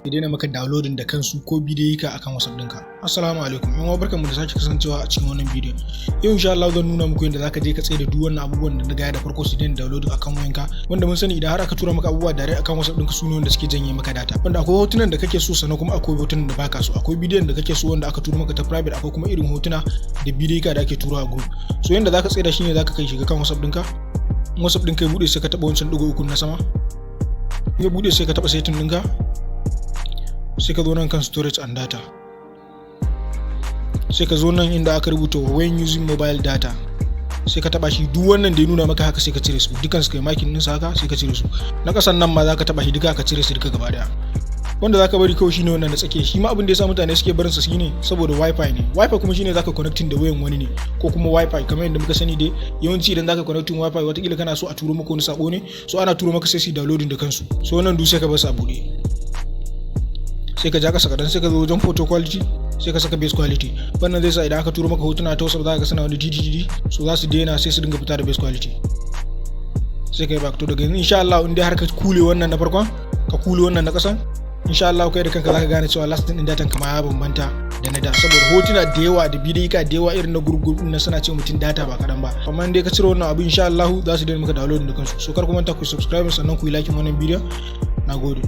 ya daina maka downloading da kansu ko bidiyo ka akan WhatsApp ɗinka. Assalamu alaikum, yan uwa barkanmu da sake kasancewa a cikin wannan bidiyon. Yau insha Allah zan nuna muku yadda zaka je ka tsaye da duk wannan abubuwan da na gaya da farko su daina downloading akan wayanka, wanda mun sani idan har aka tura maka abubuwa direct akan WhatsApp ɗinka su ne wanda suke janye maka data. Wanda akwai hotunan da kake so sannan kuma akwai hotunan da baka so. Akwai bidiyon da kake so wanda aka tura maka ta private, akwai kuma irin hotuna da bidiyo ka da ake turawa a group. So yanda zaka tsaye da shi ne zaka kai shiga kan WhatsApp ɗinka. WhatsApp ɗinka ya bude sai ka taba wancan digo uku na sama. Ya bude sai ka taba setting ɗinka. Sai ka zo nan kan storage and data. Sai ka zo nan inda aka rubuta when using mobile data. Sai ka taba shi, duk wannan da ya nuna maka haka sai ka cire su dukan su, kai makin din sa haka sai ka cire su. Na kasan nan ma zaka taba shi duka ka cire su duka gaba daya. Wanda zaka bari kawai shine wannan na tsake. Shi ma abin da yasa mutane suke barin sa shine saboda wifi ne. Wifi kuma shine zaka connecting da wayan wani ne ko kuma wifi kamar yadda muka sani dai yawanci idan zaka connecting wifi watakila kana so a turo maka wani sako ne, so ana turo maka sai su downloading da kansu. So wannan duk sai ka bar su a bude. Sai ka ja kasa kadan, sai ka zo wajen photo quality, sai ka saka base quality. Wannan zai sa idan aka turo maka hotuna ta WhatsApp zaka ga suna wani DDD, so za su daina sai su dinga fita da base quality. Sai kai back to daga yanzu insha Allah in dai har ka kule wannan na farkon, ka kule wannan na kasan, insha Allah kai da kanka zaka gane cewa last din datan ka ma ya bambanta da na da, saboda hotuna da yawa da bidiyo ka da yawa irin na gurgur din suna ce mutun data ba kadan ba. Amma in dai ka cire wannan abu insha Allah za su daina maka download da kansu. So kar ku manta ku subscribe sannan ku yi like wannan bidiyon. Nagode.